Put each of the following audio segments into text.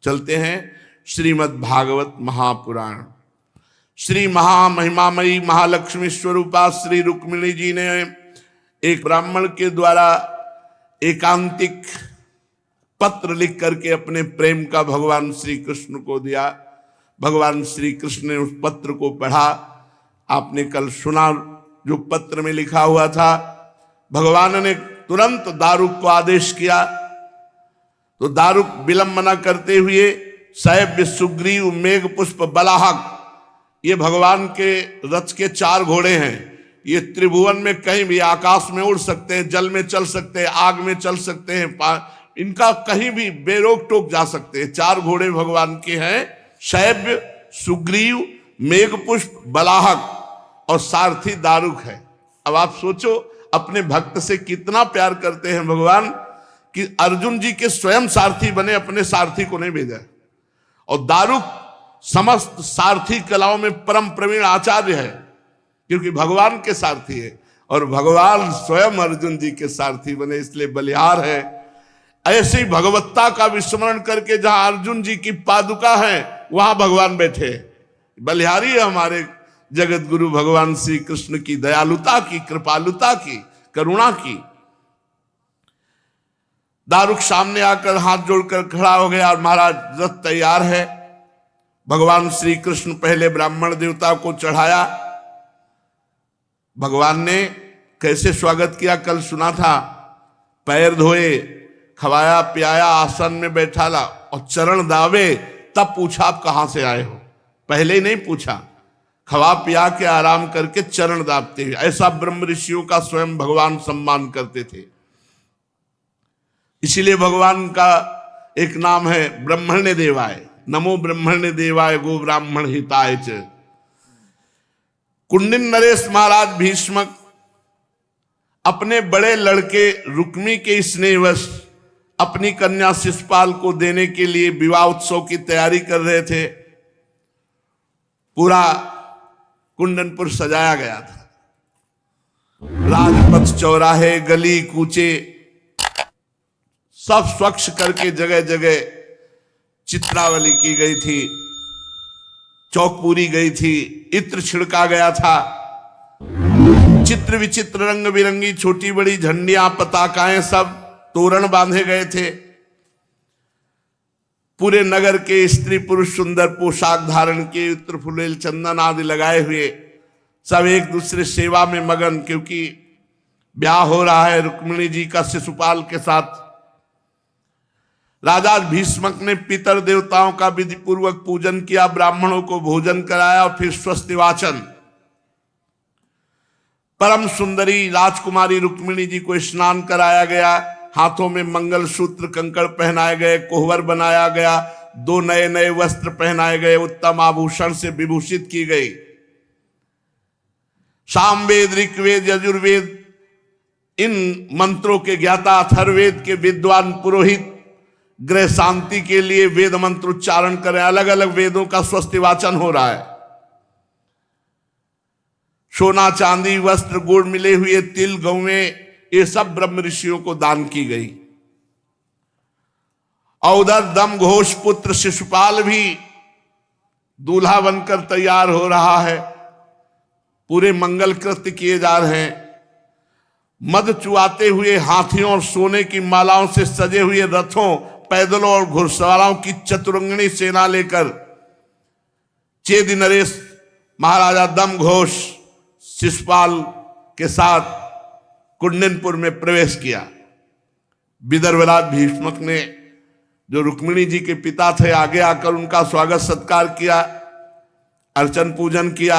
चलते हैं श्रीमद् भागवत महापुराण। श्री महामहिमामयी महालक्ष्मी स्वरूपा श्री रुक्मिणी जी ने एक ब्राह्मण के द्वारा एकांतिक पत्र लिख करके अपने प्रेम का भगवान श्री कृष्ण को दिया। भगवान श्री कृष्ण ने उस पत्र को पढ़ा। आपने कल सुना जो पत्र में लिखा हुआ था। भगवान ने तुरंत दारुक को आदेश किया, तो दारुक विलंब न करते हुए सैव्य सुग्रीव मेघ पुष्प बलाहक, ये भगवान के रथ के 4 घोड़े हैं। ये त्रिभुवन में कहीं भी आकाश में उड़ सकते हैं, जल में चल सकते हैं, आग में चल सकते हैं, इनका कहीं भी बेरोक टोक जा सकते हैं। 4 घोड़े भगवान के हैं, शैव्य सुग्रीव मेघ पुष्प बलाहक और सारथी दारुक है। अब आप सोचो अपने भक्त से कितना प्यार करते हैं भगवान कि अर्जुन जी के स्वयं सारथी बने, अपने सारथी को नहीं भेजा। और दारुक समस्त सारथी कलाओं में परम प्रवीण आचार्य है, क्योंकि भगवान के सारथी है और भगवान स्वयं अर्जुन जी के सारथी बने, इसलिए बलिहार है। ऐसे ही भगवत्ता का विस्मरण करके जहां अर्जुन जी की पादुका है वहां भगवान बैठे। बलिहारी है हमारे जगत गुरु भगवान श्री कृष्ण की दयालुता की, कृपालुता की, करुणा की। दारुक सामने आकर हाथ जोड़कर खड़ा हो गया और महाराज रथ तैयार है। भगवान श्री कृष्ण पहले ब्राह्मण देवता को चढ़ाया। भगवान ने कैसे स्वागत किया कल सुना था। पैर धोए, खवाया पियाया, आसन में बैठाला और चरण दावे। तब पूछा आप कहां से आए हो, पहले ही नहीं पूछा। खवा पिया के आराम करके चरण दाबते हुए, ऐसा ब्रह्म ऋषियों का स्वयं भगवान सम्मान करते थे। इसीलिए भगवान का एक नाम है ब्रह्मण्य देवाय, नमो ब्रह्मण्य देवाय गो ब्राह्मण हिताय च। कुंडिन नरेश महाराज भीष्मक अपने बड़े लड़के रुक्मी के स्नेहवश अपनी कन्या शिशुपाल को देने के लिए विवाह उत्सव की तैयारी कर रहे थे। पूरा कुंडनपुर सजाया गया था। राजपथ, चौराहे, गली कूचे सब स्वच्छ करके जगह जगह चित्रावली की गई थी, चौक पूरी गई थी, इत्र छिड़का गया था। चित्र विचित्र रंग बिरंगी छोटी बड़ी झंडियां, पताकाएं, सब तोरण बांधे गए थे। पूरे नगर के स्त्री पुरुष सुंदर पोशाक धारण किए, इत्र फुलेल चंदन आदि लगाए हुए सब एक दूसरे सेवा में मगन, क्योंकि ब्याह हो रहा है रुक्मिणी जी का शिशुपाल के साथ। राजा भीष्मक ने पितर देवताओं का विधि पूर्वक पूजन किया, ब्राह्मणों को भोजन कराया और फिर स्वस्ति वाचन। परम सुंदरी राजकुमारी रुक्मिणी जी को स्नान कराया गया, हाथों में मंगल सूत्र कंकड़ पहनाए गए, कोहबर बनाया गया, 2 नए नए वस्त्र पहनाए गए, उत्तम आभूषण से विभूषित की गई। सामवेद, ऋग्वेद, यजुर्वेद इन मंत्रों के ज्ञाता, अथर्ववेद के विद्वान पुरोहित गृह शांति के लिए वेद मंत्र उच्चारण करें। अलग अलग वेदों का स्वस्ति वाचन हो रहा है। सोना चांदी वस्त्र गुड़ मिले हुए तिल गौएं ये सब ब्रह्म ऋषियों को दान की गई। और उधर दम घोष पुत्र शिशुपाल भी दूल्हा बनकर तैयार हो रहा है। पूरे मंगल कृत्य किए जा रहे हैं। मद चुआते हुए हाथियों और सोने की मालाओं से सजे हुए रथों, पैदलों और घुड़सवारों की चतुरंगिणी सेना लेकर चेदि नरेश महाराजा दम घोष शिशुपाल के साथ कुंडनपुर में प्रवेश किया। विदर्भराज भीष्मक ने, जो रुक्मिणी जी के पिता थे, आगे आकर उनका स्वागत सत्कार किया, अर्चन पूजन किया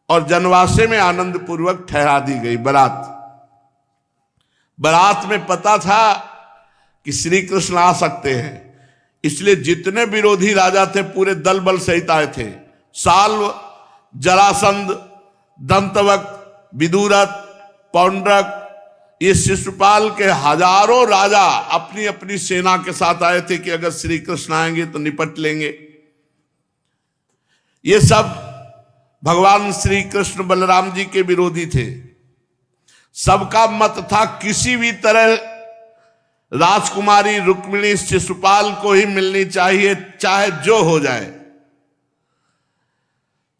और जनवासे में आनंद पूर्वक ठहरा दी गई बारात। बारात में पता था कि श्री कृष्ण आ सकते हैं, इसलिए जितने विरोधी राजा थे पूरे दल बल सहित आए थे। साल्व, जरासंध, दंतवक्त, विदुरथ, पौंड्रक, ये शिशुपाल के हजारों राजा अपनी अपनी सेना के साथ आए थे कि अगर श्री कृष्ण आएंगे तो निपट लेंगे। ये सब भगवान श्री कृष्ण बलराम जी के विरोधी थे। सबका मत था किसी भी तरह राजकुमारी रुक्मिणी शिशुपाल को ही मिलनी चाहिए, चाहे जो हो जाए।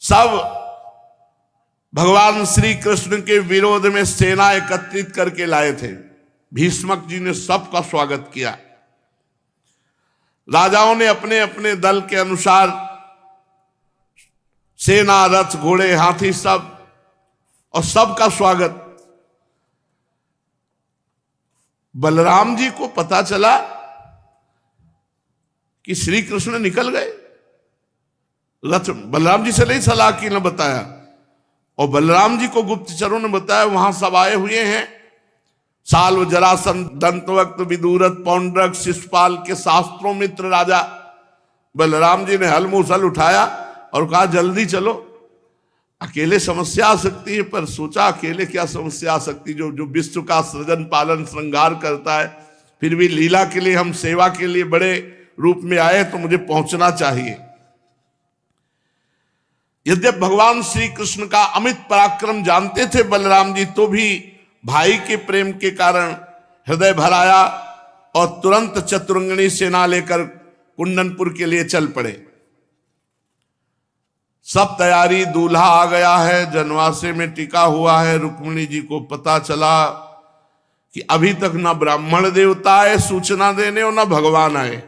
सब भगवान श्री कृष्ण के विरोध में सेना एकत्रित करके लाए थे। भीष्मक जी ने सबका स्वागत किया। राजाओं ने अपने अपने दल के अनुसार सेना, रथ, घोड़े, हाथी सब, और सबका स्वागत। बलराम जी को पता चला कि श्री कृष्ण निकल गए। रथ बलराम जी से नहीं सलाह की, न बताया, और बलराम जी को गुप्तचरों ने बताया वहां सब आए हुए हैं। साल्व, जरासंध, दंतवक्त, विदुरथ, पौंड्रक, शिशुपाल के शास्त्रों मित्र राजा। बलराम जी ने हल मूसल उठाया और कहा जल्दी चलो, अकेले समस्या आ सकती है। पर सोचा अकेले क्या समस्या आ सकती, जो विश्व का सृजन पालन श्रृंगार करता है, फिर भी लीला के लिए, हम सेवा के लिए बड़े रूप में आए तो मुझे पहुंचना चाहिए। यद्यपि भगवान श्री कृष्ण का अमित पराक्रम जानते थे बलराम जी, तो भी भाई के प्रेम के कारण हृदय भर आया और तुरंत चतुरंगनी सेना लेकर कुंदनपुर के लिए चल पड़े। सब तैयारी, दूल्हा आ गया है, जनवासे में टिका हुआ है। रुक्मिणी जी को पता चला कि अभी तक ना ब्राह्मण देवता आए सूचना देने और ना भगवान आए।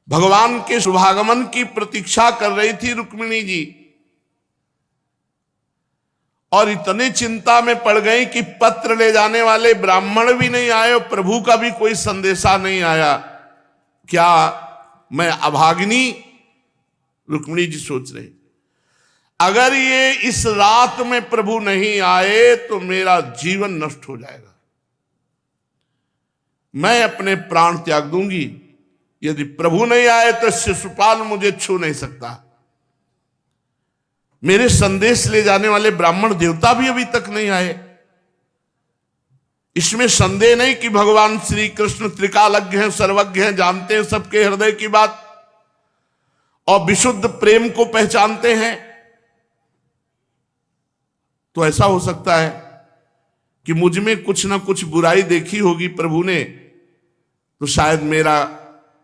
भगवान के शुभागमन की प्रतीक्षा कर रही थी रुक्मिणी जी, और इतने चिंता में पड़ गई कि पत्र ले जाने वाले ब्राह्मण भी नहीं आए और प्रभु का भी कोई संदेशा नहीं आया। क्या मैं अभागिनी? रुक्मिणी जी सोच रही, अगर ये इस रात में प्रभु नहीं आए तो मेरा जीवन नष्ट हो जाएगा, मैं अपने प्राण त्याग दूंगी। यदि प्रभु नहीं आए तो शिशुपाल मुझे छू नहीं सकता। मेरे संदेश ले जाने वाले ब्राह्मण देवता भी अभी तक नहीं आए। इसमें संदेह नहीं कि भगवान श्री कृष्ण त्रिकालज्ञ हैं, सर्वज्ञ हैं, जानते हैं सबके हृदय की बात और विशुद्ध प्रेम को पहचानते हैं। तो ऐसा हो सकता है कि मुझ में कुछ ना कुछ बुराई देखी होगी प्रभु ने, तो शायद मेरा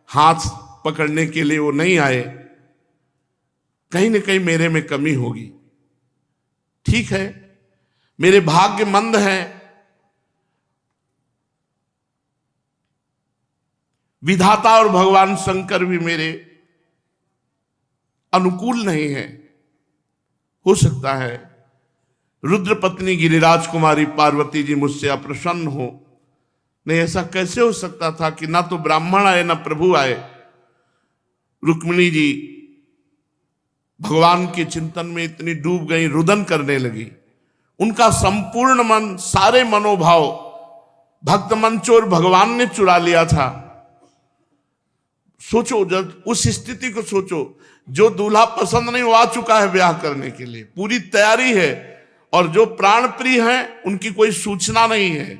हाथ पकड़ने के लिए वो नहीं आए। कहीं ना कहीं मेरे में कमी होगी। ठीक है, मेरे भाग्य मंद हैं, विधाता और भगवान शंकर भी मेरे अनुकूल नहीं है। हो सकता है रुद्र पत्नी गिरिराज कुमारी पार्वती जी मुझसे अप्रसन्न हो। नहीं, ऐसा कैसे हो सकता था कि ना तो ब्राह्मण आए ना प्रभु आए। रुक्मिणी जी भगवान के चिंतन में इतनी डूब गई, रुदन करने लगी। उनका संपूर्ण मन, सारे मनोभाव भक्त मंचोर भगवान ने चुरा लिया था। सोचो, जब उस स्थिति को सोचो, जो दूल्हा पसंद नहीं वो आ चुका है ब्याह करने के लिए, पूरी तैयारी है, और जो प्राण प्रिय हैं उनकी कोई सूचना नहीं है।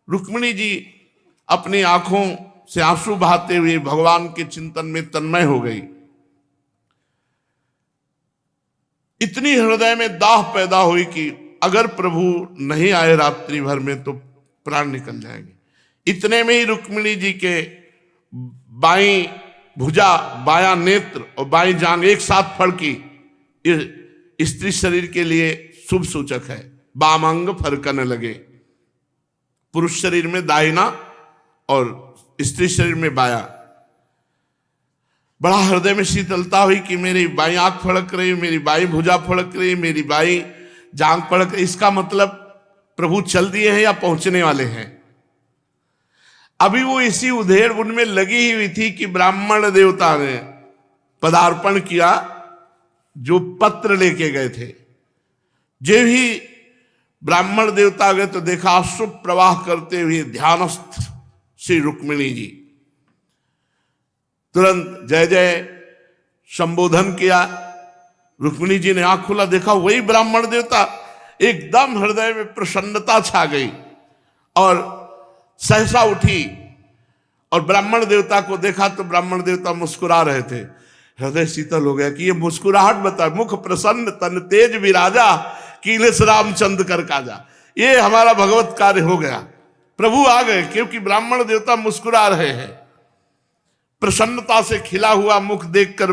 रुक्मिणी जी अपनी आंखों से आंसू बहाते हुए भगवान के चिंतन में तन्मय हो गई। इतनी हृदय में दाह पैदा हुई कि अगर प्रभु नहीं आए रात्रि भर में तो प्राण निकल जाएंगे। इतने में ही रुक्मिणी जी के बाईं भुजा, बायां नेत्र और बाईं जांघ एक साथ फड़की। स्त्री शरीर के लिए शुभ सूचक है। बामांग फरकने लगे। पुरुष शरीर में दाहिना और स्त्री शरीर में बाया। बड़ा हृदय में शीतलता हुई कि मेरी बाईं आंख फड़क रही, मेरी बाईं भुजा फड़क रही, मेरी बाईं जांघ फड़क रही। इसका मतलब प्रभु चल दिए हैं या पहुंचने वाले हैं। अभी वो इसी उधेड़ उनमें लगी हुई थी कि ब्राह्मण देवता ने पदार्पण किया, जो पत्र लेके गए थे। जो ही ब्राह्मण देवता गए तो देखा अशुभ प्रवाह करते हुए ध्यानस्थ श्री रुक्मिणी जी। तुरंत जय जय संबोधन किया। रुक्मिणी जी ने आंख खुला, देखा वही ब्राह्मण देवता। एकदम हृदय में प्रसन्नता छा गई और सहसा उठी और ब्राह्मण देवता को देखा तो ब्राह्मण देवता मुस्कुरा रहे थे। हृदय शीतल हो गया कि ये मुस्कुराहट बता, मुख प्रसन्न तन तेज विराजा कीलेश रामचंद्र कर काजा। ये हमारा भगवत कार्य हो गया। प्रभु आ गए, क्योंकि ब्राह्मण देवता मुस्कुरा रहे हैं। प्रसन्नता से खिला हुआ मुख देखकर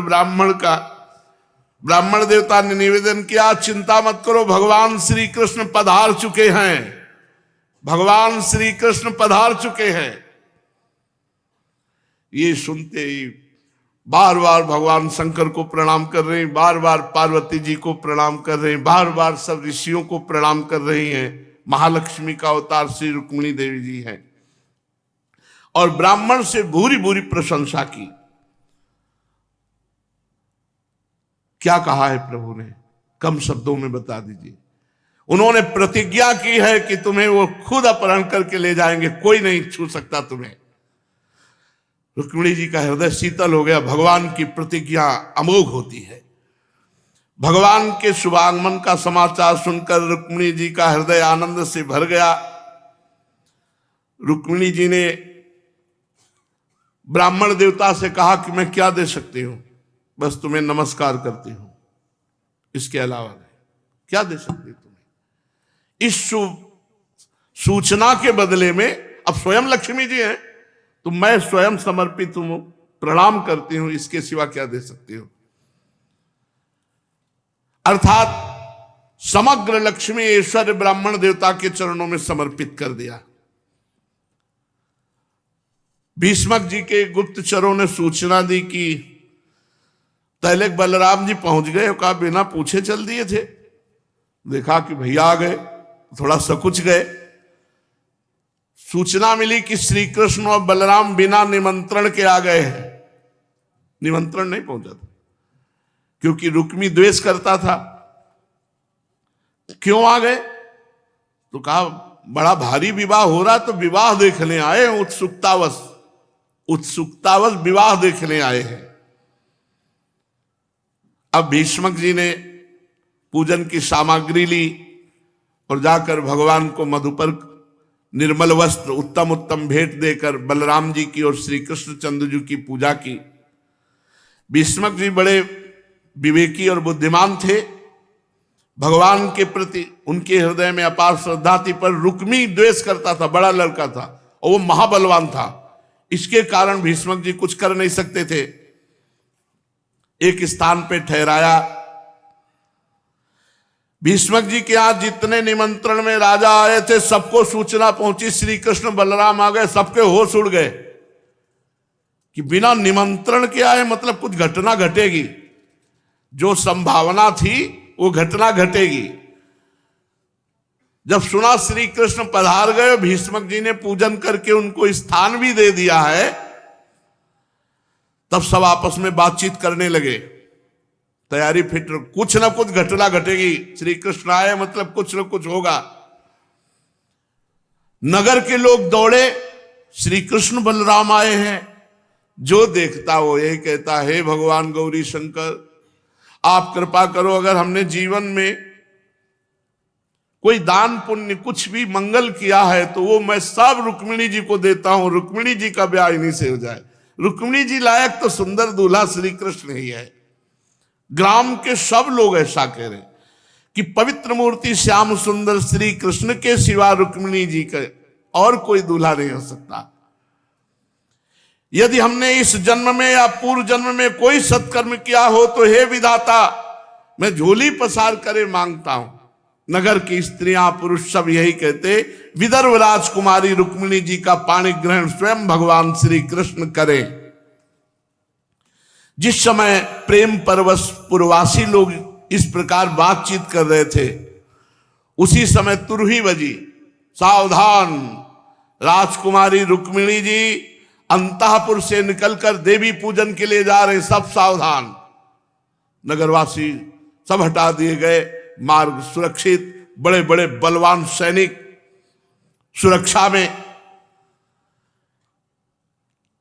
ब्राह्मण देवता ने निवेदन किया, चिंता मत करो, भगवान श्री कृष्ण पधार चुके हैं, भगवान श्री कृष्ण पधार चुके हैं। ये सुनते ही बार बार भगवान शंकर को प्रणाम कर रहे हैं, बार बार पार्वती जी को प्रणाम कर रहे हैं, बार बार सब ऋषियों को प्रणाम कर रही हैं। महालक्ष्मी का अवतार श्री रुक्मिणी देवी जी हैं, और ब्राह्मण से भूरी भूरी प्रशंसा की। क्या कहा है प्रभु ने, कम शब्दों में बता दीजिए। उन्होंने प्रतिज्ञा की है कि तुम्हें वो खुद अपहरण करके ले जाएंगे, कोई नहीं छू सकता तुम्हें। रुक्मिणी जी का हृदय शीतल हो गया। भगवान की प्रतिज्ञा अमोघ होती है। भगवान के शुभागमन का समाचार सुनकर रुक्मिणी जी का हृदय आनंद से भर गया। रुक्मिणी जी ने ब्राह्मण देवता से कहा कि मैं क्या दे सकती हूं, बस तुम्हें नमस्कार करती हूं, इसके अलावा नहीं, क्या दे सकती तुम्हें। इस सूचना के बदले में अब स्वयं लक्ष्मी जी हैं, तो मैं स्वयं समर्पित हूं, प्रणाम करती हूं, इसके सिवा क्या दे सकती हूं। अर्थात समग्र लक्ष्मी ऐश्वर्य ब्राह्मण देवता के चरणों में समर्पित कर दिया। भीष्मक जी के गुप्तचरों ने सूचना दी कि तैलेक बलराम जी पहुंच गए, कहा बिना पूछे चल दिए थे। देखा कि भैया आ गए, थोड़ा सकुच गए। सूचना मिली कि श्री कृष्ण और बलराम बिना निमंत्रण के आ गए हैं। निमंत्रण नहीं पहुंचा था, क्योंकि रुक्मी द्वेष करता था। क्यों आ गए, तो कहा बड़ा भारी विवाह हो रहा, तो विवाह देखने आए, उत्सुकतावश विवाह देखने आए हैं। अब भीष्मक जी ने पूजन की सामग्री ली और जाकर भगवान को मधुपर्क, निर्मल वस्त्र, उत्तम उत्तम भेंट देकर बलराम जी की और श्री कृष्णचंद्र जी की पूजा की। भीष्मक जी बड़े विवेकी और बुद्धिमान थे। भगवान के प्रति उनके हृदय में अपार श्रद्धा थी, पर रुक्मी द्वेष करता था, बड़ा लड़का था और वो महाबलवान था। इसके कारण भीष्मक जी कुछ कर नहीं सकते थे। एक स्थान पे ठहराया। भीष्मक जी के यहां जितने निमंत्रण में राजा आए थे, सबको सूचना पहुंची श्री कृष्ण बलराम आ गए। सबके होश उड़ गए कि बिना निमंत्रण के आए, मतलब कुछ घटना घटेगी। जो संभावना थी वो घटना घटेगी। जब सुना श्री कृष्ण पधार गए, भीष्मक जी ने पूजन करके उनको स्थान भी दे दिया है, तब सब आपस में बातचीत करने लगे। तैयारी फिट, कुछ ना कुछ घटना घटेगी। श्री कृष्ण आए मतलब कुछ ना कुछ होगा। नगर के लोग दौड़े, श्री कृष्ण बलराम आए हैं। जो देखता वो यही कहता, हे भगवान गौरी शंकर, आप कृपा करो, अगर हमने जीवन में कोई दान पुण्य कुछ भी मंगल किया है तो वो मैं सब रुक्मिणी जी को देता हूं, रुक्मिणी जी का ब्याह इन्हीं से हो जाए। रुक्मिणी जी लायक तो सुंदर दूल्हा श्री कृष्ण ही है। ग्राम के सब लोग ऐसा कह रहे कि पवित्र मूर्ति श्याम सुंदर श्री कृष्ण के सिवा रुक्मिणी जी का और कोई दूल्हा नहीं हो सकता। यदि हमने इस जन्म में या पूर्व जन्म में कोई सत्कर्म किया हो तो हे विधाता, मैं झोली पसार करे मांगता हूं। नगर की स्त्रियां पुरुष सब यही कहते, विदर्भ राजकुमारी रुक्मिणी जी का पाणी ग्रहण स्वयं भगवान श्री कृष्ण करें। जिस समय प्रेम परवश पुरवासी लोग इस प्रकार बातचीत कर रहे थे, उसी समय तुरही बजी, सावधान, राजकुमारी रुक्मिणी जी अंतःपुर से निकलकर देवी पूजन के लिए जा रहे, सब सावधान। नगरवासी सब हटा दिए गए, मार्ग सुरक्षित, बड़े बड़े बलवान सैनिक सुरक्षा में,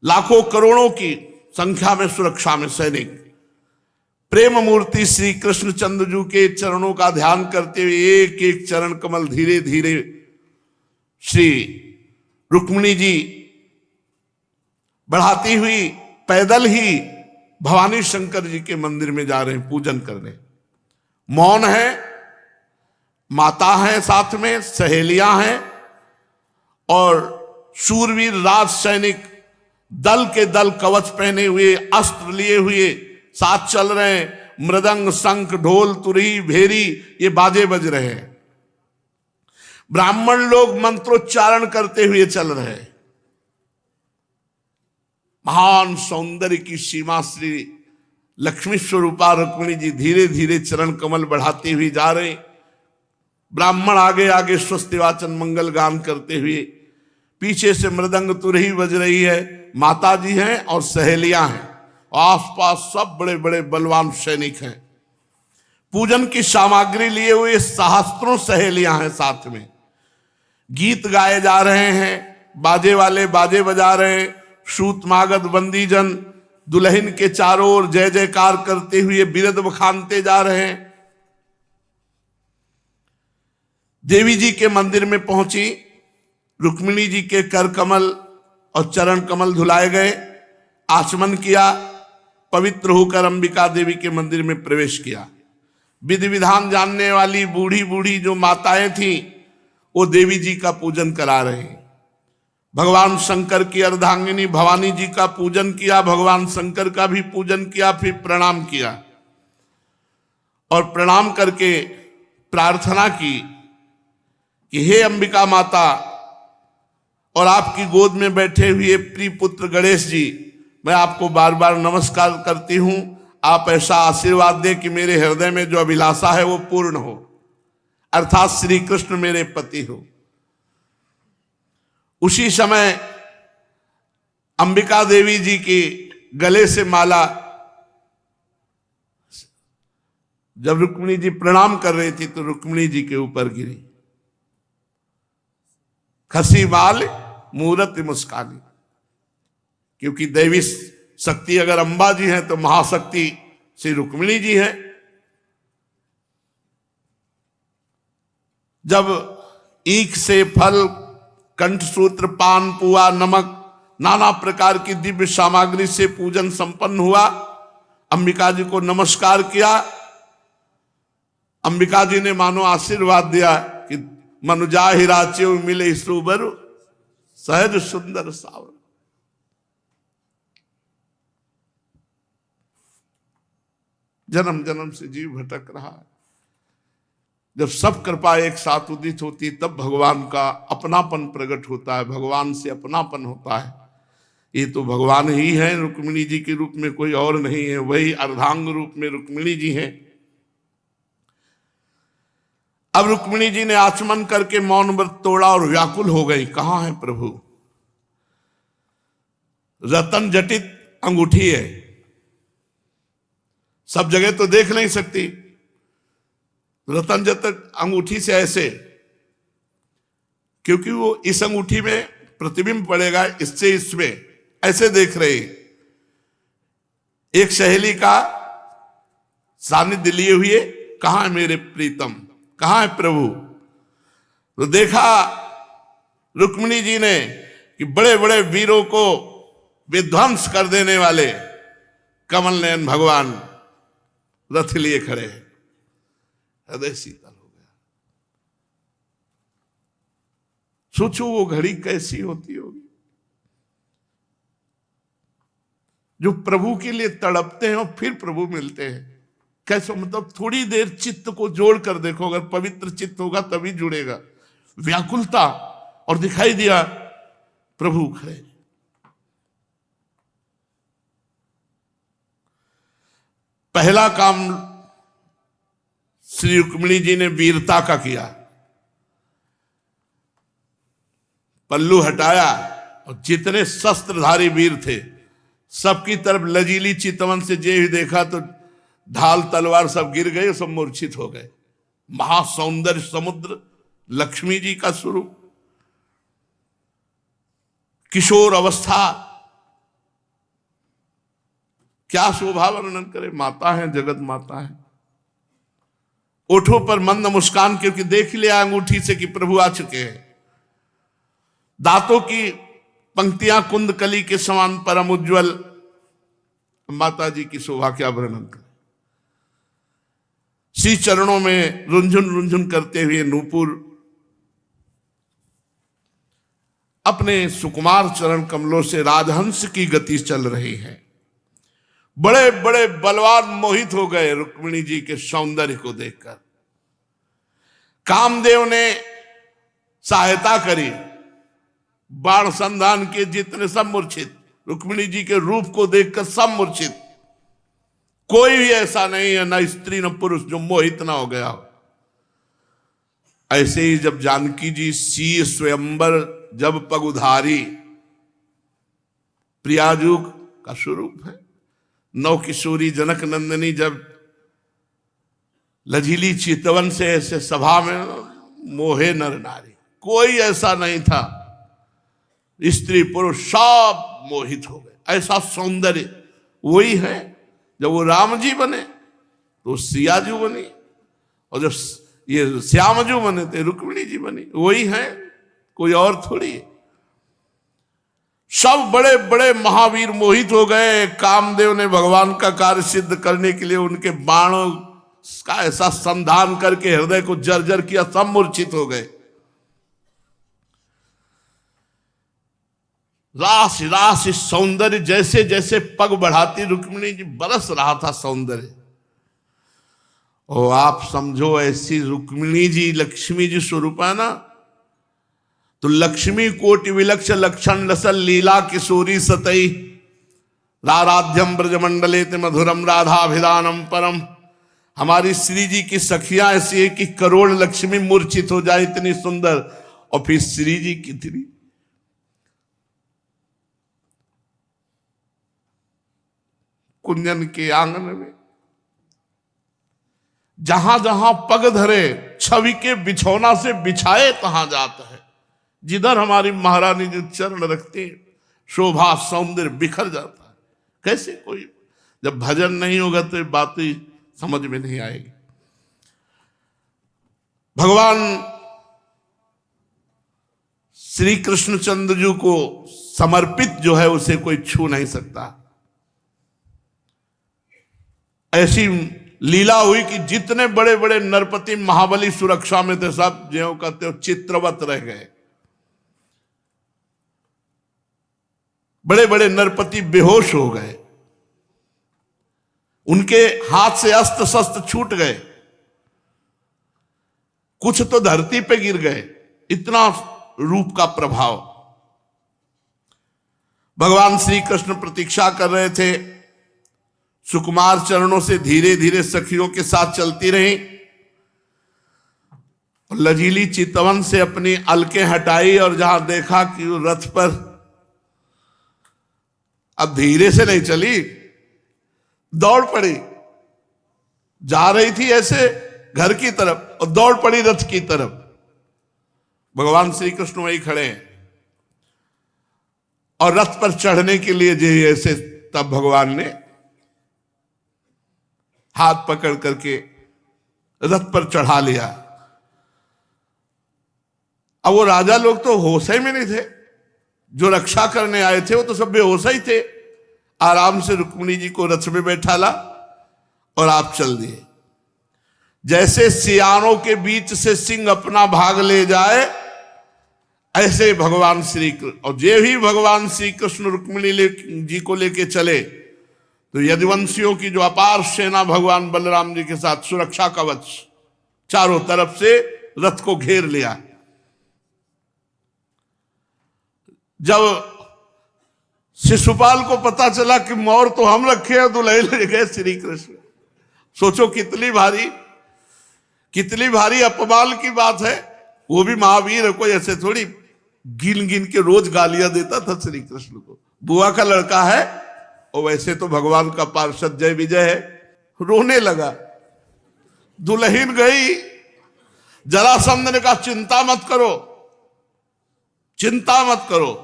लाखों करोड़ों की संख्या में सुरक्षा में सैनिक। प्रेम मूर्ति श्री कृष्णचंद्र जी के चरणों का ध्यान करते हुए एक एक चरण कमल धीरे धीरे श्री रुक्मिणी जी बढ़ाती हुई पैदल ही भवानी शंकर जी के मंदिर में जा रहे हैं पूजन करने। मौन है, माता है, साथ में सहेलियां हैं और शूरवीर राज सैनिक दल के दल कवच पहने हुए, अस्त्र लिए हुए साथ चल रहे हैं। मृदंग, शंख, ढोल, तुरही, भेरी ये बाजे बज रहे हैं। ब्राह्मण लोग मंत्रोच्चारण करते हुए चल रहे हैं। महान सौंदर्य की सीमा श्री लक्ष्मी स्वरूपा रुक्मिणी जी धीरे धीरे चरण कमल बढ़ाते हुए जा रहे। ब्राह्मण आगे आगे स्वस्ति वाचन मंगल गान करते हुए, पीछे से मृदंग तुरही बज रही है। माता जी हैं और सहेलियां हैं, आसपास सब बड़े बड़े बलवान सैनिक हैं। पूजन की सामग्री लिए हुए सहस्त्रों सहेलियां हैं। साथ में गीत गाए जा रहे हैं, बाजे वाले बाजे बजा रहे हैं। सूतमागध बंदीजन दुल्हन के चारों ओर जय जयकार करते हुए बिरद बखानते जा रहे हैं। देवी जी के मंदिर में पहुंची, रुक्मिणी जी के कर कमल और चरण कमल धुलाए गए। आचमन किया, पवित्र होकर अंबिका देवी के मंदिर में प्रवेश किया। विधि विधान जानने वाली बूढ़ी बूढ़ी जो माताएं थीं वो देवी जी का पूजन करा रही। भगवान शंकर की अर्धांगिनी भवानी जी का पूजन किया, भगवान शंकर का भी पूजन किया, फिर प्रणाम किया और प्रणाम करके प्रार्थना की कि हे अंबिका माता और आपकी गोद में बैठे हुए प्रिय पुत्र गणेश जी, मैं आपको बार बार नमस्कार करती हूं। आप ऐसा आशीर्वाद दें कि मेरे हृदय में जो अभिलाषा है वो पूर्ण हो, अर्थात श्री कृष्ण मेरे पति हो। उसी समय अंबिका देवी जी की गले से माला, जब रुक्मिणी जी प्रणाम कर रही थी तो रुक्मिणी जी के ऊपर गिरी। खसी माल मूरत मुस्कानी, क्योंकि दैवी शक्ति अगर अंबा जी हैं तो महाशक्ति श्री रुक्मिणी जी हैं। जब ईख से फल, कंठसूत्र, पान, पुआ, नमक, नाना प्रकार की दिव्य सामग्री से पूजन संपन्न हुआ, अंबिका जी को नमस्कार किया। अंबिका जी ने मानो आशीर्वाद दिया कि मनुजा हिराचे मिले सुबर सहज सुंदर सावर। जन्म जन्म से जीव भटक रहा है, जब सब कृपा एक साथ उदित होती तब भगवान का अपनापन प्रकट होता है, भगवान से अपनापन होता है। ये तो भगवान ही है, रुक्मिणी जी के रूप में कोई और नहीं है, वही अर्धांग रूप में रुक्मिणी जी हैं। अब रुक्मिणी जी ने आचमन करके मौन व्रत तोड़ा और व्याकुल हो गई। कहां है प्रभु? रतन जटित अंगूठी है, सब जगह तो देख नहीं सकती। रतन जटित अंगूठी से ऐसे, क्योंकि वो इस अंगूठी में प्रतिबिंब पड़ेगा, इससे इसमें ऐसे देख रहे। एक सहेली का सानिध्य लिए हुए, कहां है मेरे प्रीतम, कहां है प्रभु? तो देखा रुक्मिणी जी ने कि बड़े बड़े वीरों को विध्वंस कर देने वाले कमल नयन भगवान रथ लिए खड़े हैं। हृदय शीतल हो गया। सोचो वो घड़ी कैसी होती होगी जो प्रभु के लिए तड़पते हैं और फिर प्रभु मिलते हैं। कैसे, मतलब थोड़ी देर चित्त को जोड़ कर देखो, अगर पवित्र चित्त होगा तभी जुड़ेगा। व्याकुलता, और दिखाई दिया प्रभु खड़े। पहला काम श्री रुक्मिणी जी ने वीरता का किया। पल्लू हटाया और जितने शस्त्रधारी वीर थे सबकी तरफ लजीली चितवन से जे ही देखा तो ढाल तलवार सब गिर गए, सब मूर्छित हो गए। महासौंदर्य समुद्र लक्ष्मी जी का स्वरूप, किशोर अवस्था, क्या शोभा वर्णन करे। माता है, जगत माता है। ओठों पर मंद मुस्कान, क्योंकि देख लिया अंगूठी से कि प्रभु आ चुके हैं। दांतों की पंक्तियां कुंदकली के समान परम उज्ज्वल। माता जी की शोभा क्या वर्णन करे। श्री चरणों में रुंझुन रुंझुन करते हुए नूपुर, अपने सुकुमार चरण कमलों से राजहंस की गति चल रही है। बड़े बड़े बलवान मोहित हो गए रुक्मिणी जी के सौंदर्य को देखकर। कामदेव ने सहायता करी, बाण संधान के जितने सब मूर्छित, रुक्मिणी जी के रूप को देखकर सब मूर्छित। कोई भी ऐसा नहीं है, न स्त्री न पुरुष, जो मोहित ना हो गया हो। ऐसे ही जब जानकी जी सी स्वयंवर जब पग उधारी, प्रियाजू का स्वरूप है। नौ किशोरी जनक नंदिनी जब लजीली चितवन से ऐसे सभा में मोहे नर नारी, कोई ऐसा नहीं था, स्त्री पुरुष सब मोहित हो गए। ऐसा सौंदर्य वही है। जब वो राम जी बने तो सियाजू बनी, और जब ये श्यामजू बने थे रुक्मिणी जी बनी। वही है, कोई और थोड़ी है। सब बड़े बड़े महावीर मोहित हो गए। कामदेव ने भगवान का कार्य सिद्ध करने के लिए उनके बाणों का ऐसा संधान करके हृदय को जर्जर किया, सब मूर्छित हो गए। रास रास सौंदर्य, जैसे जैसे पग बढ़ाती रुक्मिणी जी बरस रहा था सौंदर्य। और आप समझो ऐसी रुक्मिणी जी लक्ष्मी जी स्वरूप है ना, तो लक्ष्मी कोटि विलक्ष लक्षण लसल लीला किशोरी सतई राराध्यम ब्रजमंडले ते मधुरम राधाभिधानम परम। हमारी श्री जी की सखियां ऐसी है कि करोड़ लक्ष्मी मूर्छित हो जाए, इतनी सुंदर। और फिर श्री जी कितनी कुंजन के आंगन में जहां जहां पग धरे छवि के बिछौना से बिछाए तहां जाता है। जिधर हमारी महारानी जो चरण रखती है, शोभा सौंदर्य बिखर जाता है। कैसे कोई, जब भजन नहीं होगा तो बात ही समझ में नहीं आएगी। भगवान श्री कृष्णचंद्र जी को समर्पित जो है उसे कोई छू नहीं सकता। ऐसी लीला हुई कि जितने बड़े बड़े नरपति महाबली सुरक्षा में थे, सब ज्यों कहते हो चित्रवत रह गए। बड़े बड़े नरपति बेहोश हो गए, उनके हाथ से अस्त्र शस्त्र छूट गए, कुछ तो धरती पे गिर गए। इतना रूप का प्रभाव। भगवान श्री कृष्ण प्रतीक्षा कर रहे थे, सुकुमार चरणों से धीरे धीरे सखियों के साथ चलती रही। लजीली चितवन से अपनी अलकें हटाई और जहां देखा कि वो रथ पर, अब धीरे से नहीं चली, दौड़ पड़ी। जा रही थी ऐसे घर की तरफ और दौड़ पड़ी रथ की तरफ। भगवान श्री कृष्ण वही खड़े हैं और रथ पर चढ़ने के लिए जो ऐसे, तब भगवान ने हाथ पकड़ करके रथ पर चढ़ा लिया। अब वो राजा लोग तो होश ही में नहीं थे, जो रक्षा करने आए थे वो तो सब बेहोश ही थे। आराम से रुक्मिणी जी को रथ में बैठाला और आप चल दिए। जैसे सियारों के बीच से सिंह अपना भाग ले जाए, ऐसे भगवान श्री कृष्ण, और जे भी भगवान श्री कृष्ण रुक्मिणी जी को लेके चले तो यदुवंशियों की जो अपार सेना भगवान बलराम जी के साथ सुरक्षा कवच चारों तरफ से रथ को घेर लिया। जब शिशुपाल को पता चला कि मोर तो हम रखे हैं, दुल्हे ले गए श्री कृष्ण। सोचो कितनी भारी अपमान की बात है। वो भी महावीर है, कोई ऐसे थोड़ी गिन गिन के रोज गालियां देता था श्री कृष्ण को। बुआ का लड़का है, और वैसे तो भगवान का पार्षद जय विजय है। रोने लगा, दुल्हन गई। जरासंध ने कहा चिंता मत करो।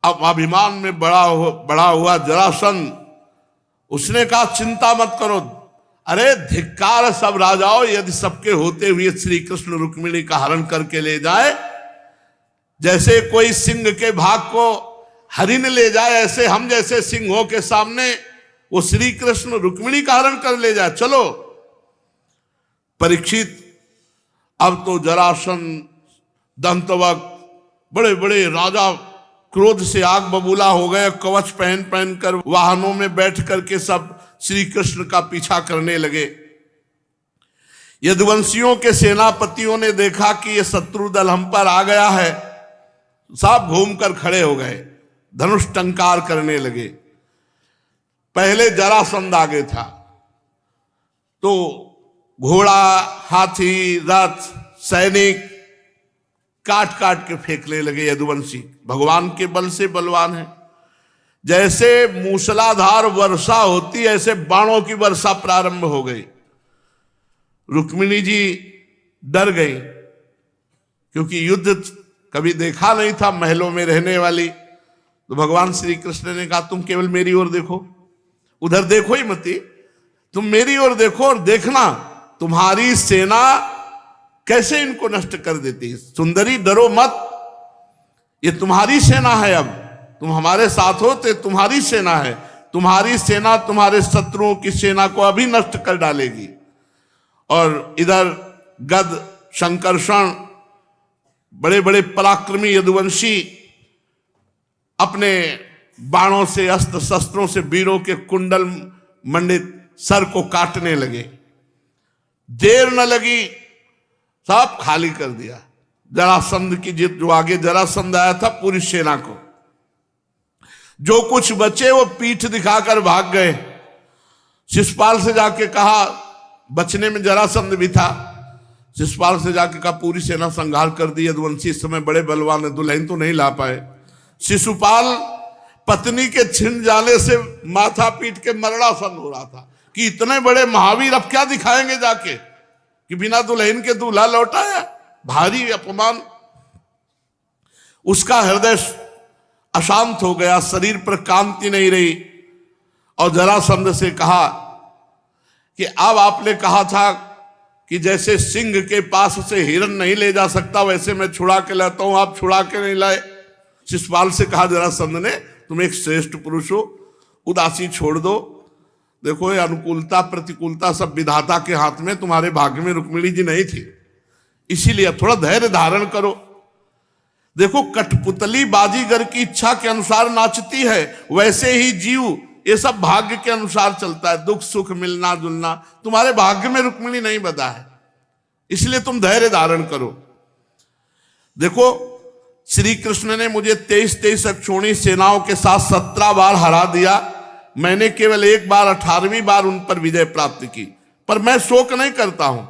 अब अभिमान में बड़ा हुआ जरासंध, उसने कहा चिंता मत करो। अरे धिक्कार सब राजाओं, यदि सबके होते हुए श्री कृष्ण रुक्मिणी का हरण करके ले जाए, जैसे कोई सिंह के भाग को हरिण ले जाए, ऐसे हम जैसे सिंहों के सामने वो श्री कृष्ण रुक्मिणी का हरण कर ले जाए। चलो परीक्षित, अब तो जरासंध, दंतवक्र, बड़े बड़े राजा क्रोध से आग बबूला हो गए, कवच पहन पहन कर वाहनों में बैठ करके सब श्री कृष्ण का पीछा करने लगे। यदुवंशियों के सेनापतियों ने देखा कि ये शत्रु दल हम पर आ गया है, सब घूमकर खड़े हो गए, धनुष टंकार करने लगे। पहले जरासंध आगे था तो घोड़ा, हाथी, रथ, सैनिक काट काट के फेंकने लगे। यदुवंशी भगवान के बल से बलवान है, जैसे मूसलाधार वर्षा होती ऐसे बाणों की वर्षा प्रारंभ हो गई। रुक्मिणी जी डर गई, क्योंकि युद्ध कभी देखा नहीं था महलों में रहने वाली। तो भगवान श्री कृष्ण ने कहा तुम केवल मेरी ओर देखो, उधर देखो ही मती, तुम मेरी ओर देखो और देखना तुम्हारी सेना कैसे इनको नष्ट कर देती है। सुंदरी डरो मत, ये तुम्हारी सेना है, अब तुम हमारे साथ हो तो तुम्हारी सेना है, तुम्हारी सेना तुम्हारे शत्रुओं की सेना को अभी नष्ट कर डालेगी। और इधर गद, शंकरषण, बड़े बड़े पराक्रमी यदुवंशी अपने बाणों से, अस्त्र शस्त्रों से वीरों के कुंडल मंडित सर को काटने लगे। देर न लगी, सब खाली कर दिया। जरासंध की जीत, जो आगे जरासंध आया था, पूरी सेना को जो कुछ बचे वो पीठ दिखाकर भाग गए। शिशुपाल से जाके कहा, बचने में जरासंध भी था, शिशुपाल से जाके कहा पूरी सेना संहार कर दी। यदुवंशी इस समय बड़े बलवान है, दुल्हन तो नहीं ला पाए। शिशुपाल पत्नी के छिन जाने से माथा पीट के मरणासन हो रहा था कि इतने बड़े महावीर अब क्या दिखाएंगे जाके कि बिना दुल्हन के दूल्हा लौटाया। भारी अपमान। उसका हृदय अशांत हो गया, शरीर पर कांति नहीं रही। और जरासंध से कहा कि अब आपने कहा था कि जैसे सिंह के पास से हिरन नहीं ले जा सकता, वैसे मैं छुड़ा के लाता हूं, आप छुड़ा के नहीं लाए। शिशुपाल से कहा जरासंध ने, तुम एक श्रेष्ठ पुरुष हो, उदासी छोड़ दो। देखो ये अनुकूलता प्रतिकूलता सब विधाता के हाथ में, तुम्हारे भाग्य में रुक्मिणी जी नहीं थी, इसीलिए अब थोड़ा धैर्य धारण करो। देखो कठपुतली बाजीगर की इच्छा के अनुसार नाचती है, वैसे ही जीव ये सब भाग्य के अनुसार चलता है। दुख सुख मिलना जुलना तुम्हारे भाग्य में रुक्मिणी नहीं बधा है, इसलिए तुम धैर्य धारण करो। देखो श्री कृष्ण ने मुझे 23 अक्षौणी सेनाओं के साथ 17 बार हरा दिया, मैंने केवल एक बार 18वीं बार उन पर विजय प्राप्त की। पर मैं शोक नहीं करता हूं,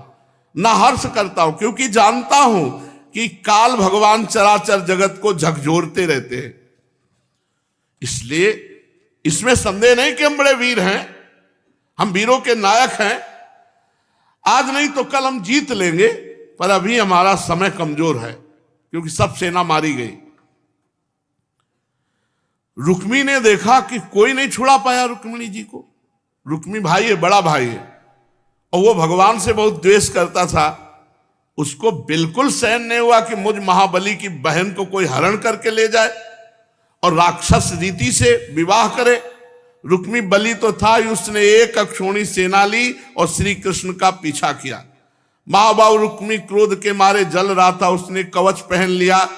ना हर्ष करता हूं, क्योंकि जानता हूं कि काल भगवान चराचर जगत को झकझोरते रहते हैं। इसलिए इसमें संदेह नहीं कि हम बड़े वीर हैं, हम वीरों के नायक हैं। आज नहीं तो कल हम जीत लेंगे, पर अभी हमारा समय कमजोर है, क्योंकि सब सेना मारी गई। रुक्मी ने देखा कि कोई नहीं छुड़ा पाया रुक्मिणी जी को। रुक्मी भाई है, बड़ा भाई है, और वो भगवान से बहुत द्वेष करता था। उसको बिल्कुल सहन नहीं हुआ कि मुझ महाबली की बहन को कोई हरण करके ले जाए और राक्षस रीति से विवाह करे। रुक्मी बलि तो था ही, उसने एक अक्षौणी सेना ली और श्री कृष्ण का पीछा किया। महाबाहु रुक्मी क्रोध के मारे जल रहा था, उसने कवच पहन लिया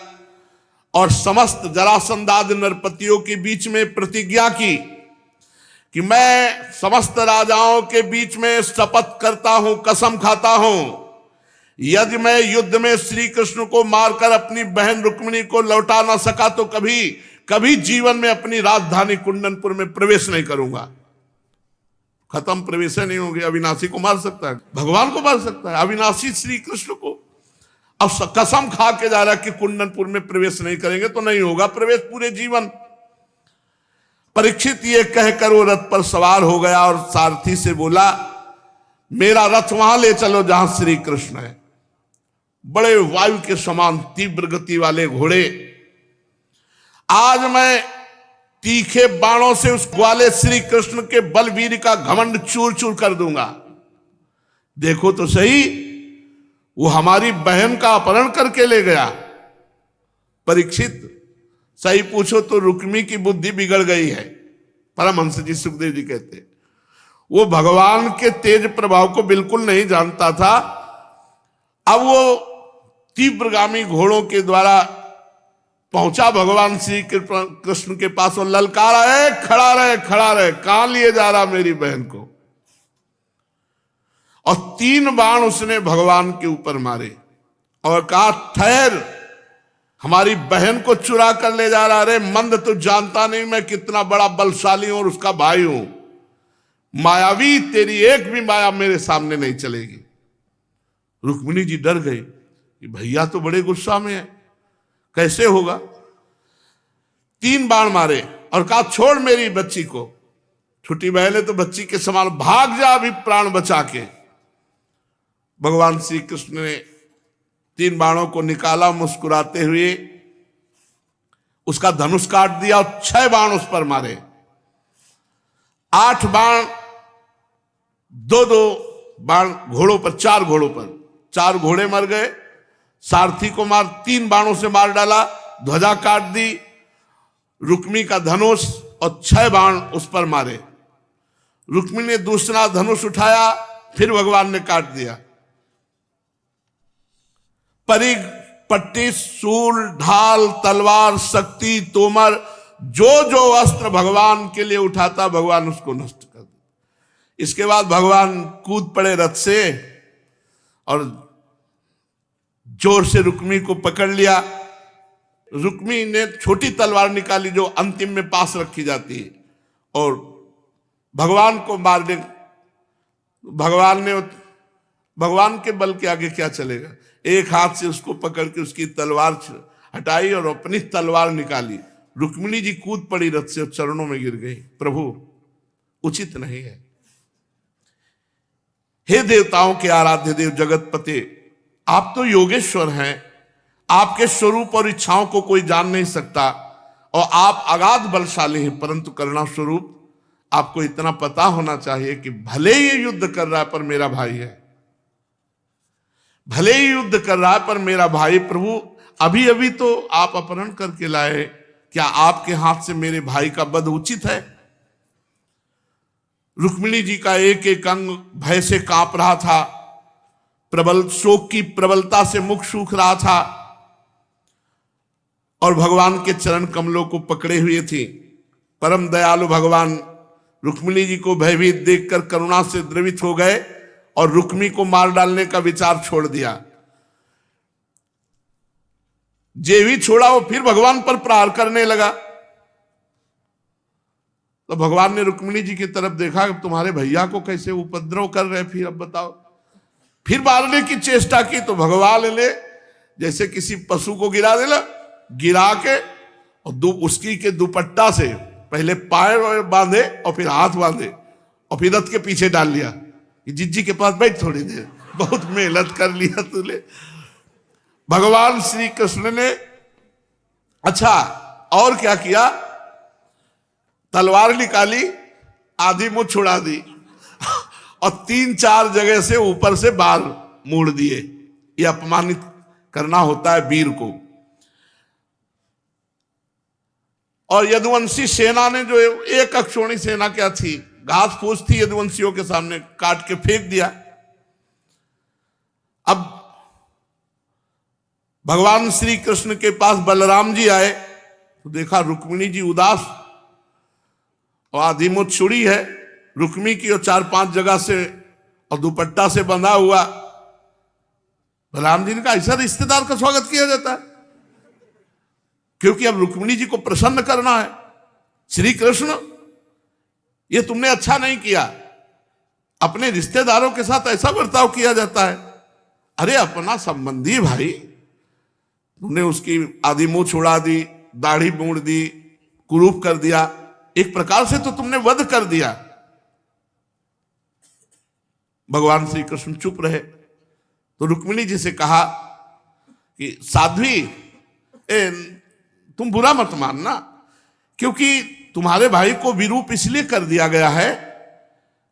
और समस्त जरासंधादि नरपतियों के बीच में प्रतिज्ञा की कि मैं समस्त राजाओं के बीच में शपथ करता हूं, कसम खाता हूं, यदि मैं युद्ध में श्री कृष्ण को मारकर अपनी बहन रुक्मिणी को लौटा ना सका तो कभी जीवन में अपनी राजधानी कुंदनपुर में प्रवेश नहीं करूंगा। खत्म, प्रवेश नहीं होगी। अविनाशी को मार सकता है, भगवान को मार सकता है, अविनाशी श्री कृष्ण को। अब कसम खा के जा रहा है कि कुंदनपुर में प्रवेश नहीं करेंगे तो नहीं होगा प्रवेश पूरे जीवन। परीक्षित ये कहकर वो रथ पर सवार हो गया और सारथी से बोला, मेरा रथ वहां ले चलो जहां श्री कृष्ण है। बड़े वायु के समान तीव्र गति वाले घोड़े, आज मैं तीखे बाणों से उस ग्वाले श्री कृष्ण के बलवीर का घमंड चूर चूर कर दूंगा। देखो तो सही, वो हमारी बहन का अपहरण करके ले गया। परीक्षित, सही पूछो तो रुक्मी की बुद्धि बिगड़ गई है। परमहंस जी सुखदेव जी कहते, वो भगवान के तेज प्रभाव को बिल्कुल नहीं जानता था। अब वो तीव्रगामी घोड़ों के द्वारा पहुंचा भगवान श्री कृष्ण के पास और ललकारा है, खड़ा रहे खड़ा रहे, कहां लिए जा रहा मेरी बहन को। और 3 बाण उसने भगवान के ऊपर मारे और कहा ठहर, हमारी बहन को चुरा कर ले जा रहा। अरे मंद, तो जानता नहीं मैं कितना बड़ा बलशाली हूं और उसका भाई हूं। मायावी, तेरी एक भी माया मेरे सामने नहीं चलेगी। रुक्मिणी जी डर गई कि भैया तो बड़े गुस्सा में है, कैसे होगा। 3 बाण मारे और कहा छोड़ मेरी बच्ची को। छोटी बहन है तो बच्ची के समान, भाग जा अभी प्राण बचा के। भगवान श्री कृष्ण ने 3 बाणों को निकाला, मुस्कुराते हुए उसका धनुष काट दिया और 6 बाण उस पर मारे। 8 बाण, 2-2 बाण घोड़ों पर, 4 घोड़ों पर, 4 घोड़े मर गए। सारथी को 3 बाणों से मार डाला, ध्वजा काट दी, रुक्मी का धनुष और 6 बाण उस पर मारे। रुक्मी ने दूसरा धनुष उठाया, फिर भगवान ने काट दिया। परिघ, पट्टी, सूल, ढाल, तलवार, शक्ति, तोमर, जो जो अस्त्र भगवान के लिए उठाता भगवान उसको नष्ट कर देता। इसके बाद भगवान कूद पड़े रथ से और जोर से रुक्मी को पकड़ लिया। रुक्मी ने छोटी तलवार निकाली जो अंतिम में पास रखी जाती है और भगवान को मारने, भगवान के बल के आगे क्या चलेगा। एक हाथ से उसको पकड़ के उसकी तलवार हटाई और अपनी तलवार निकाली। रुक्मिणी जी कूद पड़ी रथ से और चरणों में गिर गई। प्रभु, उचित नहीं है। हे देवताओं के आराध्य देव जगतपते, आप तो योगेश्वर हैं, आपके स्वरूप और इच्छाओं को कोई जान नहीं सकता और आप अगाध बलशाली हैं, परंतु करुणा स्वरूप आपको इतना पता होना चाहिए कि भले ही युद्ध कर रहा है पर मेरा भाई है, भले ही युद्ध कर रहा है पर मेरा भाई। प्रभु, अभी अभी तो आप अपहरण करके लाए, क्या आपके हाथ से मेरे भाई का वध उचित है। रुक्मिणी जी का एक एक अंग भय से कांप रहा था, प्रबल शोक की प्रबलता से मुख सूख रहा था और भगवान के चरण कमलों को पकड़े हुए थी। परम दयालु भगवान रुक्मिणी जी को भयभीत देखकर करुणा से द्रवित हो गए और रुक्मी को मार डालने का विचार छोड़ दिया। जे भी छोड़ा वो फिर भगवान पर प्रहार करने लगा। तो भगवान ने रुक्मिणी जी की तरफ देखा, तुम्हारे भैया को कैसे उपद्रव कर रहे, फिर अब बताओ। फिर मारने की चेष्टा की तो भगवान ने जैसे किसी पशु को गिरा देला, गिरा के और उसकी के दुपट्टा से पहले पैर बांधे और फिर हाथ बांधे और फिर रथ के पीछे डाल लिया कि जिज्जी के पास बैठ थोड़ी देर, बहुत मेहनत कर लिया तूने। भगवान श्री कृष्ण ने अच्छा और क्या किया, तलवार निकाली, आधी मुंह छुड़ा दी और 3-4 जगह से ऊपर से बाल मोड़ दिए। ये अपमानित करना होता है वीर को। और यदुवंशी सेना ने, जो एक अक्षोणी सेना क्या थी, घास फूस थी, यदुवंशियों के सामने काट के फेंक दिया। अब भगवान श्री कृष्ण के पास बलराम जी आए तो देखा रुक्मिणी जी उदास और आधी मुंह छुड़ी है, रुक्मी की और 4-5 जगह से और दुपट्टा से बंधा हुआ। बलराम जी ने कहा ऐसा रिश्तेदार का स्वागत किया जाता है, क्योंकि अब रुक्मिणी जी को प्रसन्न करना है। श्री कृष्ण, ये तुमने अच्छा नहीं किया, अपने रिश्तेदारों के साथ ऐसा बर्ताव किया जाता है। अरे अपना संबंधी भाई, तुमने उसकी आधी मुंह छुड़ा दी, दाढ़ी मोड़ दी, कुरूप कर दिया, एक प्रकार से तो तुमने वध कर दिया। भगवान श्री कृष्ण चुप रहे तो रुक्मिणी जी से कहा कि साध्वी, तुम बुरा मत मानना, क्योंकि तुम्हारे भाई को विरूप इसलिए कर दिया गया है,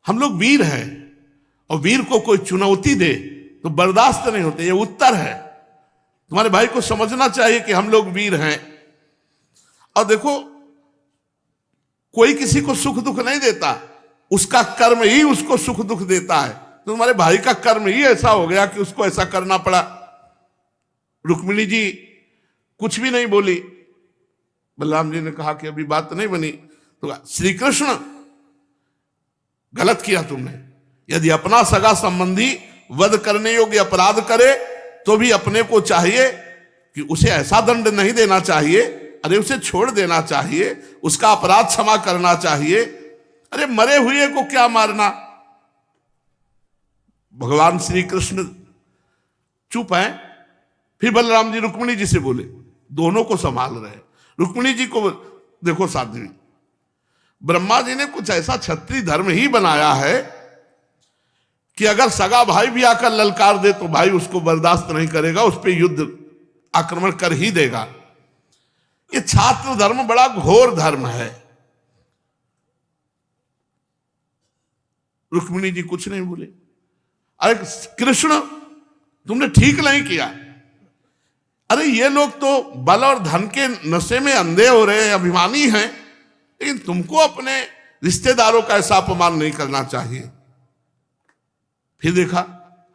हम लोग वीर हैं और वीर को कोई चुनौती दे तो बर्दाश्त नहीं होते, ये उत्तर है। तुम्हारे भाई को समझना चाहिए कि हम लोग वीर हैं। और देखो, कोई किसी को सुख दुख नहीं देता, उसका कर्म ही उसको सुख दुख देता है। तो तुम्हारे भाई का कर्म ही ऐसा हो गया कि उसको ऐसा करना पड़ा। रुक्मिणी जी कुछ भी नहीं बोली, बलराम जी ने कहा कि अभी बात नहीं बनी। तो श्री कृष्ण, गलत किया तुमने। यदि अपना सगा संबंधी वध करने योग्य अपराध करे तो भी अपने को चाहिए कि उसे ऐसा दंड नहीं देना चाहिए, अरे उसे छोड़ देना चाहिए, उसका अपराध क्षमा करना चाहिए। अरे मरे हुए को क्या मारना। भगवान श्री कृष्ण चुप है। फिर बलराम जी रुक्मिणी जी से बोले, दोनों को संभाल रहे। रुक्मिणी जी को देखो साध्वी, ब्रह्मा जी ने कुछ ऐसा क्षत्रिय धर्म ही बनाया है कि अगर सगा भाई भी आकर ललकार दे तो भाई उसको बर्दाश्त नहीं करेगा, उस पर युद्ध आक्रमण कर ही देगा। ये छात्र धर्म बड़ा घोर धर्म है। रुक्मिणी जी कुछ नहीं बोले। अरे कृष्ण, तुमने ठीक नहीं किया। अरे ये लोग तो बल और धन के नशे में अंधे हो रहे हैं, अभिमानी हैं, लेकिन तुमको अपने रिश्तेदारों का ऐसा अपमान नहीं करना चाहिए। फिर देखा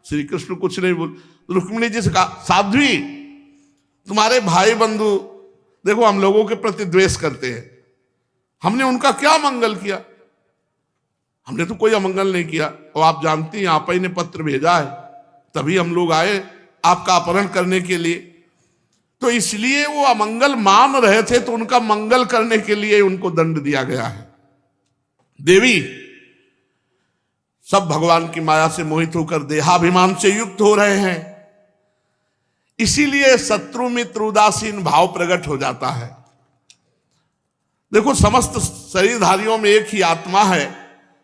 श्री कृष्ण कुछ नहीं बोल। रुक्मिणी जी से कहा, साध्वी, तुम्हारे भाई बंधु देखो हम लोगों के प्रति द्वेष करते हैं, हमने उनका क्या मंगल किया? हमने तो कोई अमंगल नहीं किया। और आप जानती हैं, आप ही ने पत्र भेजा है, तभी हम लोग आए आपका अपहरण करने के लिए। तो इसलिए वो अमंगल मान रहे थे, तो उनका मंगल करने के लिए उनको दंड दिया गया है। देवी, सब भगवान की माया से मोहित होकर देहाभिमान से युक्त हो रहे हैं, इसीलिए शत्रु मित्र उदासीन भाव प्रकट हो जाता है। देखो, समस्त शरीरधारियों में एक ही आत्मा है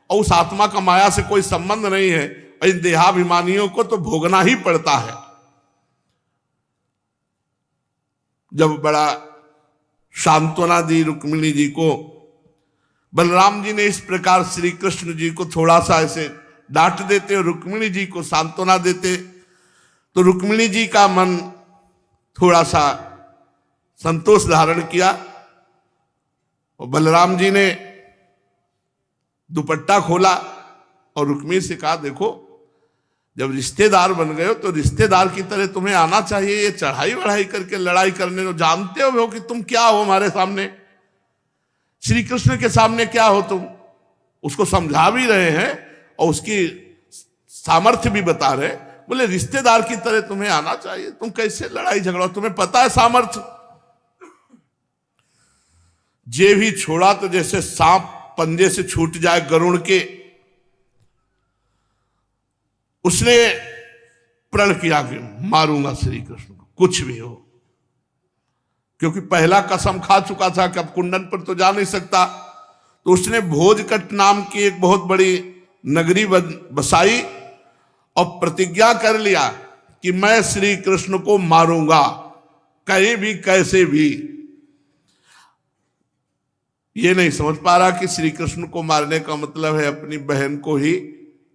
और उस आत्मा का माया से कोई संबंध नहीं है, और इन देहाभिमानियों को तो भोगना ही पड़ता है। जब बड़ा सांत्वना दी रुक्मिणी जी को, बलराम जी ने इस प्रकार श्री कृष्ण जी को थोड़ा सा ऐसे डांट देते और रुक्मिणी जी को सांत्वना देते, तो रुक्मिणी जी का मन थोड़ा सा संतोष धारण किया। और बलराम जी ने दुपट्टा खोला और रुक्मिणी से कहा, देखो जब रिश्तेदार बन गए हो तो रिश्तेदार की तरह तुम्हें आना चाहिए। ये चढ़ाई वढ़ाई करके लड़ाई करने को, जानते हो कि तुम क्या हो हमारे सामने, श्री कृष्ण के सामने क्या हो तुम। उसको समझा भी रहे हैं और उसकी सामर्थ्य भी बता रहे। बोले रिश्तेदार की तरह तुम्हें आना चाहिए, तुम कैसे लड़ाई झगड़ा, तुम्हें पता है सामर्थ्य। जे भी छोड़ा तो जैसे सांप पंजे से छूट जाए गरुड़ के, उसने प्रण किया कि मारूंगा श्री कृष्ण को, कुछ भी हो। क्योंकि पहला कसम खा चुका था कि अब कुंडन पर तो जा नहीं सकता, तो उसने भोजकट नाम की एक बहुत बड़ी नगरी बसाई और प्रतिज्ञा कर लिया कि मैं श्री कृष्ण को मारूंगा, कहीं भी कैसे भी। ये नहीं समझ पा रहा कि श्री कृष्ण को मारने का मतलब है अपनी बहन को ही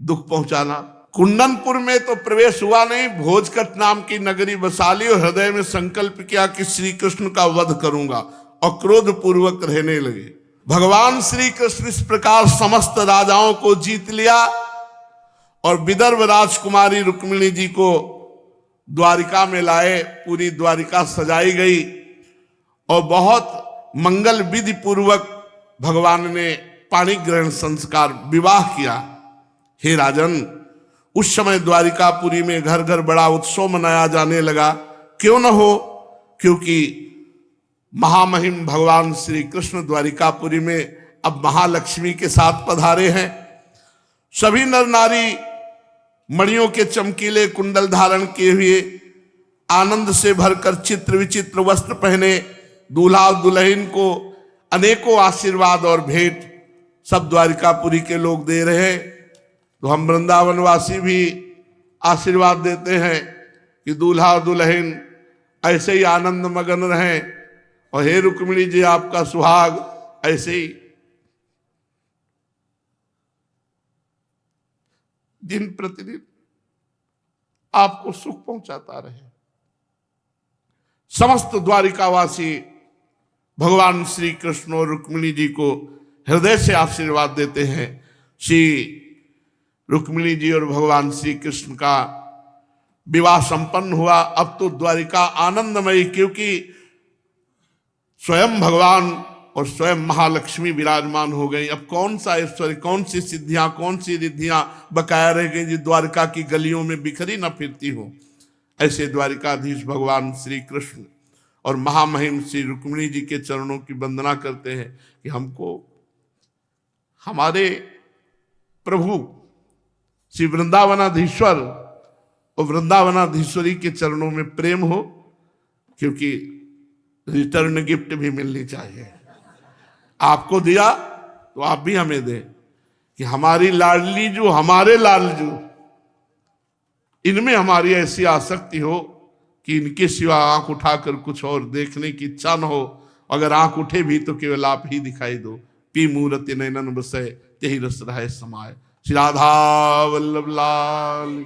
दुख पहुंचाना। कुंडनपुर में तो प्रवेश हुआ नहीं, भोजकट नाम की नगरी बसा ली और हृदय में संकल्प किया कि श्री कृष्ण का वध करूंगा, और क्रोध पूर्वक रहने लगे। भगवान श्री कृष्ण इस प्रकार समस्त राजाओं को जीत लिया और विदर्भ राजकुमारी रुक्मिणी जी को द्वारिका में लाए। पूरी द्वारिका सजाई गई और बहुत मंगल विधि पूर्वक भगवान ने पाणी ग्रहण संस्कार विवाह किया। हे राजन, उस समय द्वारिकापुरी में घर घर बड़ा उत्सव मनाया जाने लगा। क्यों न हो, क्योंकि महामहिम भगवान श्री कृष्ण द्वारिकापुरी में अब महालक्ष्मी के साथ पधारे हैं। सभी नर नारी मणियों के चमकीले कुंडल धारण किए हुए आनंद से भरकर चित्र विचित्र वस्त्र पहने दूल्हा दुल्हन को अनेकों आशीर्वाद और भेंट सब द्वारिकापुरी के लोग दे रहे हैं। तो हम वृंदावनवासी भी आशीर्वाद देते हैं कि दूल्हा और दुल्हन ऐसे ही आनंद मगन रहें, और हे रुक्मिणी जी, आपका सुहाग ऐसे ही दिन प्रतिदिन आपको सुख पहुंचाता रहे। समस्त द्वारिकावासी भगवान श्री कृष्ण और रुक्मिणी जी को हृदय से आशीर्वाद देते हैं। श्री रुक्मिणी जी और भगवान श्री कृष्ण का विवाह संपन्न हुआ। अब तो द्वारिका आनंदमयी, क्योंकि स्वयं भगवान और स्वयं महालक्ष्मी विराजमान हो गई। अब कौन सा ऐश्वर्य, कौन सी सिद्धियां, कौन सी रिद्धियां बकाया रह गई जो द्वारका की गलियों में बिखरी न फिरती हो। ऐसे द्वारिकाधीश भगवान श्री कृष्ण और महामहिम श्री रुक्मिणी जी के चरणों की वंदना करते हैं कि हमको हमारे प्रभु श्री वृंदावनाधीश्वर और वृंदावनाधीश्वरी के चरणों में प्रेम हो, क्योंकि रिटर्न गिफ्ट भी मिलनी चाहिए। आपको दिया तो आप भी हमें दें, कि हमारी लाडली जो, हमारे लालजू, इनमें हमारी ऐसी आसक्ति हो कि इनके सिवा आंख उठाकर कुछ और देखने की इच्छा न हो। अगर आंख उठे भी तो केवल आप ही दिखाई दो। पी मूरति नैनन बसै तेहि रस रहे समाय। श्री राधा वल्लभ लाल।